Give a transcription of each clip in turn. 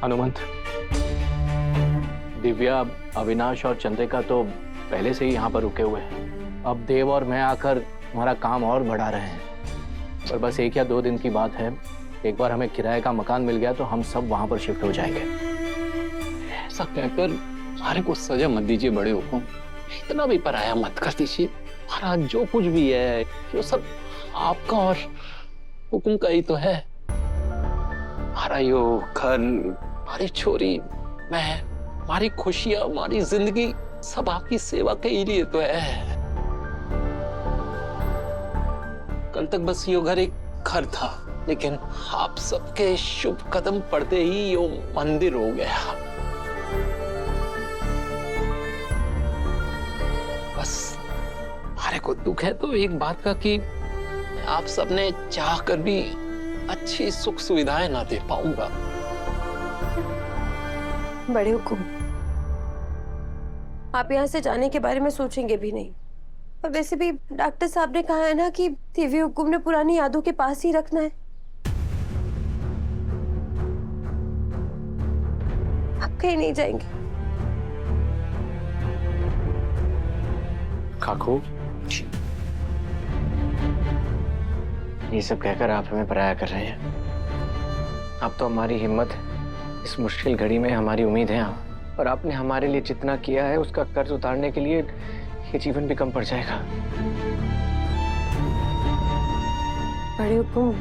हनुमंत, दिव्या, अविनाश और चंद्रिका तो पहले से ही यहाँ पर रुके हुए हैं। अब देव और मैं आकर हमारा काम और बढ़ा रहे हैं। पर बस 1 या 2 दिन की बात है। एक बार हमें किराए का मकान मिल गया तो हम सब वहां पर शिफ्ट हो जाएंगे। ऐसा कहकर हमारे को सजा मत दीजिए बड़े हुकुम, इतना भी पराया मत कर दीजिए। महाराज जो कुछ भी है वो सब आपका और हुकुम का ही तो है। हमारा यो घर, हमारी छोरी, मैं, हमारी खुशियां, हमारी जिंदगी सब आपकी सेवा के ही लिए तो है। कल तक बस यो घर एक घर था, लेकिन आप सबके शुभ कदम पड़ते ही यो मंदिर हो गया। बस हमारे को दुख है तो एक बात का कि आप सबने चाह कर भी अच्छी सुख सुविधाएं ना दे पाऊंगा। बड़े हुकुम, आप यहाँ से जाने के बारे में सोचेंगे भी नहीं। और वैसे भी डॉक्टर साहब ने कहा है ना कि दिव्य हुकुम ने पुरानी यादों के पास ही रखना है। आप कहीं नहीं जाएंगे। काकू, ये सब कहकर आप हमें पराया कर रहे हैं। अब तो हमारी हिम्मत इस मुश्किल घड़ी में हमारी उम्मीद है आप। और आपने हमारे लिए जितना किया है उसका कर्ज उतारने के लिए ये जीवन भी कम पड़ जाएगा। बड़े हुकुम,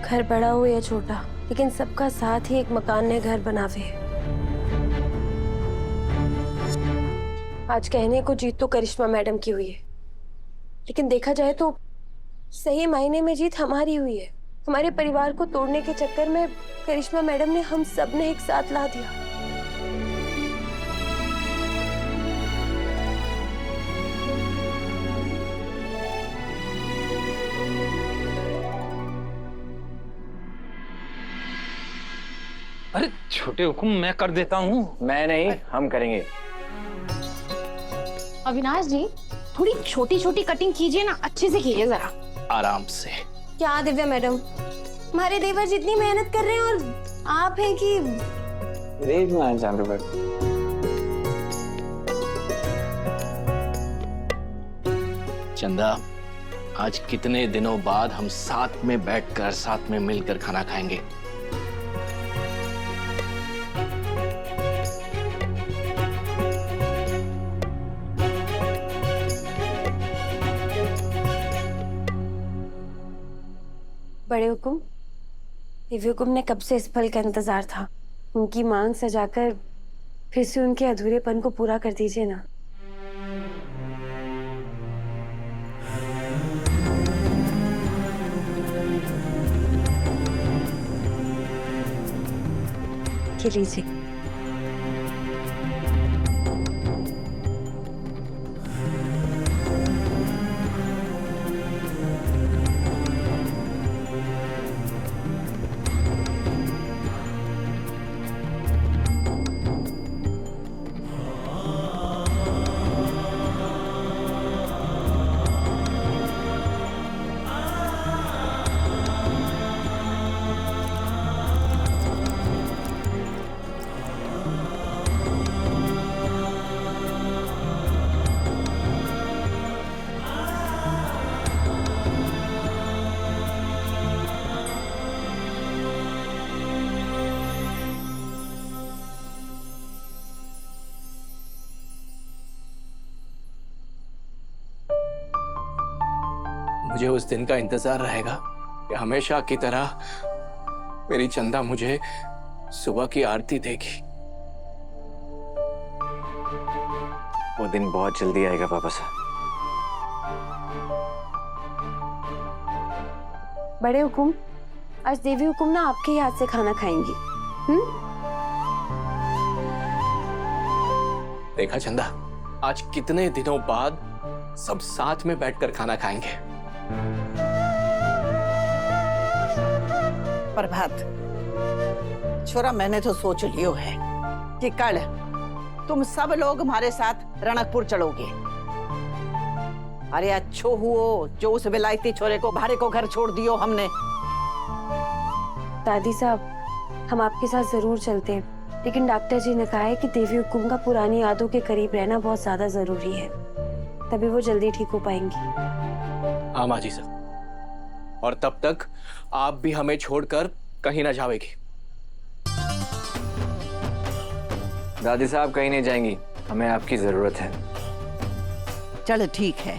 घर बड़ा हो या छोटा, लेकिन सबका साथ ही एक मकान ने घर बनावे। आज कहने को जीत तो करिश्मा मैडम की हुई है, लेकिन देखा जाए तो सही मायने में जीत हमारी हुई है। हमारे परिवार को तोड़ने के चक्कर में करिश्मा मैडम ने हम सब ने एक साथ ला दिया। अरे छोटे हुकुम, मैं कर देता हूँ। मैं नहीं, हम करेंगे। अविनाश जी, थोड़ी छोटी छोटी कटिंग कीजिए ना, अच्छे से कीजिए जरा। आराम से। क्या दिव्या मैडम, हमारे देवर जितनी मेहनत कर रहे हैं और आप हैं कि देखना चालू कर। चंदा, आज कितने दिनों बाद हम साथ में बैठकर, साथ में मिलकर खाना खाएंगे। बड़े हुकुम, दिव्य हुकुम ने कब से इस पल का इंतजार था। उनकी मांग सजाकर फिर से उनके अधूरेपन को पूरा कर दीजिए ना। ये लीजिए। मुझे उस दिन का इंतजार रहेगा कि हमेशा की तरह मेरी चंदा मुझे सुबह की आरती देगी। वो दिन बहुत जल्दी आएगा पापा साहब। बड़े हुकुम, आज देवी हुकुम ना आपके ही हाथ से खाना खाएंगी। देखा चंदा, आज कितने दिनों बाद सब साथ में बैठकर खाना खाएंगे। प्रभात, छोरा, मैंने तो सोच लियो है कि कल तुम सब लोग हमारे साथ रणकपुर चलोगे। अरे अच्छो हुओ जो उस विलायती छोरे को भाड़े को घर छोड़ दियो हमने। दादी साहब, हम आपके साथ जरूर चलते हैं, लेकिन डॉक्टर जी ने कहा है कि देवी हुकुम का पुरानी यादों के करीब रहना बहुत ज्यादा जरूरी है, तभी वो जल्दी ठीक हो पाएंगी। हाँ माँ जी साहब, और तब तक आप भी हमें छोड़कर कहीं ना जाओगी। दादी साहब कहीं नहीं जाएंगी, हमें आपकी जरूरत है। चल ठीक है,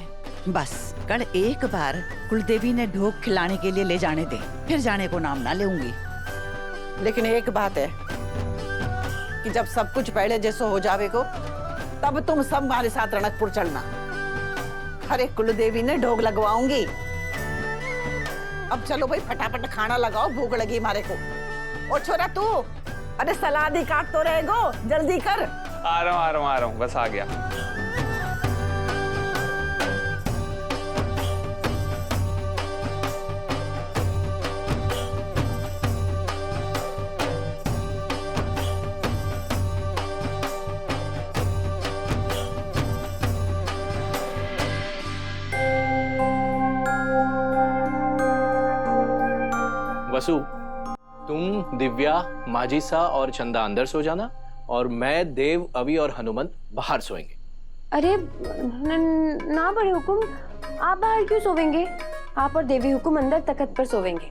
बस कल एक बार कुलदेवी ने ढोक खिलाने के लिए ले जाने दे, फिर जाने को नाम ना लेऊंगी। लेकिन एक बात है कि जब सब कुछ पहले जैसे हो जावे को, तब तुम सब हमारे साथ रणकपुर चलना। अरे कुलदेवी ने ढोक लगवाऊंगी। अब चलो भाई, फटाफट खाना लगाओ, भूख लगी हमारे को। और छोरा तू, अरे सलाद ही काट तो रहेगो, जल्दी कर। आ रहा हूँ, बस आ गया। वसु, तुम, दिव्या, माजिसा और चंदा अंदर सो जाना और मैं, देव, अवि और हनुमंत बाहर सोएंगे। अरे ना बड़े हुकुम, आप बाहर क्यों सोवेंगे? आप और देवी हुकुम अंदर तख्त पर सोवेंगे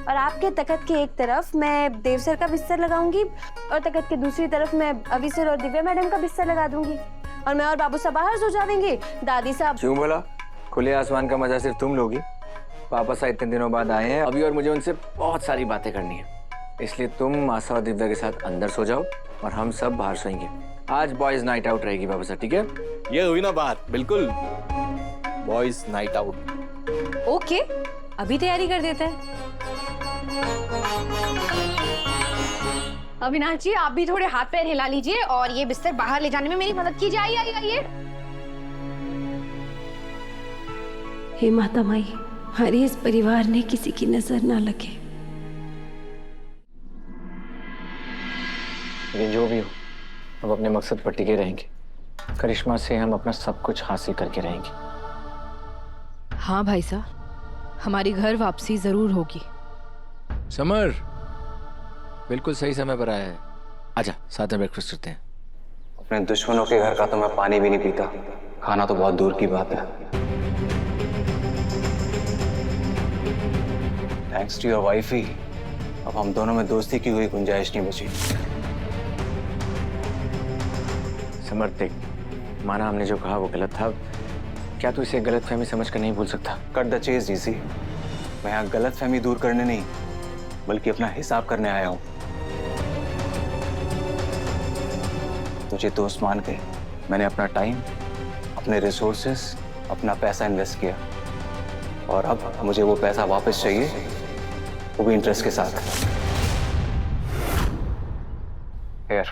और आपके तख्त के एक तरफ मैं देव सर का बिस्तर लगाऊंगी और तख्त के दूसरी तरफ मैं अवि सर और दिव्या मैडम का बिस्तर लगा दूंगी और मैं और बाबू साहब बाहर सो जाएंगे। दादी साहब। क्यों बोला? खुले आसमान का मजा सिर्फ तुम लोगी। पापा साहब इतने दिनों बाद आए हैं, अभी और मुझे उनसे बहुत सारी बातें करनी है, इसलिए तुम आशा और दिव्या के साथ अंदर सो जाओ और हम सब बाहर सोएंगे। आज बॉयज नाइट आउट रहेगी बाबा साहब, ठीक है? ये हुई ना बात, बिल्कुल बॉयज नाइट आउट। ओके, अभी तैयारी कर देते हैं। अविनाश जी, आप भी थोड़े हाथ पैर हिला लीजिए और ये बिस्तर बाहर ले जाने में मेरी मदद कीजिए। आइए आइए। हे माता माई, हमारे इस परिवार ने किसी की नजर ना लगे। लेकिन जो भी हो, अब अपने मकसद पर टिके रहेंगे। करिश्मा से हम अपना सब कुछ हासिल करके रहेंगे। हाँ भाई साहब, हमारी घर वापसी जरूर होगी। समर बिल्कुल सही समय पर आया है। आजा, साथ में ब्रेकफास्ट करते हैं। अपने दुश्मनों के घर का तो मैं पानी भी नहीं पीता, खाना तो बहुत दूर की बात है। थैंक्स टू योर वाइफ ही अब हम दोनों में दोस्ती की कोई गुंजाइश नहीं बची। समर देख, माना हमने जो कहा वो गलत था, क्या तू इसे गलतफहमी समझकर नहीं भूल सकता? कट द चेज डीसी, मैं यहाँ गलतफहमी दूर करने नहीं बल्कि अपना हिसाब करने आया हूँ। तुझे दोस्त मान के मैंने अपना टाइम, अपने रिसोर्सेस, अपना पैसा इन्वेस्ट किया और अब मुझे वो पैसा वापस चाहिए, वो भी इंटरेस्ट के साथ। हियर,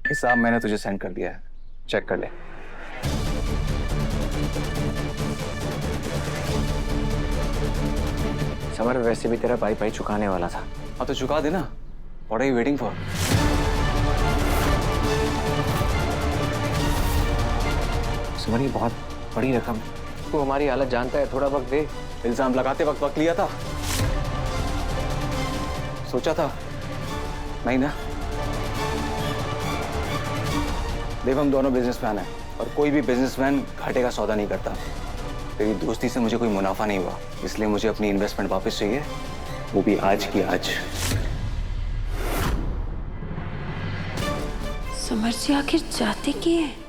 हिसाब मैंने तुझे सेंड कर दिया है, चेक कर ले। समर वैसे भी तेरा भाई चुकाने वाला था। हाँ तो चुका देना। What are you waiting for? Summer ये बहुत बड़ी रकम है, तू हमारी हालत जानता है, थोड़ा वक्त दे। इल्जाम लगाते वक्त लिया था, सोचा था नहीं ना? देव, हम दोनों बिजनेसमैन हैं और कोई भी बिजनेसमैन घाटे का सौदा नहीं करता। तेरी दोस्ती से मुझे कोई मुनाफा नहीं हुआ, इसलिए मुझे अपनी इन्वेस्टमेंट वापस चाहिए, वो भी आज की आज। समर जी आखिर चाहते क्या है?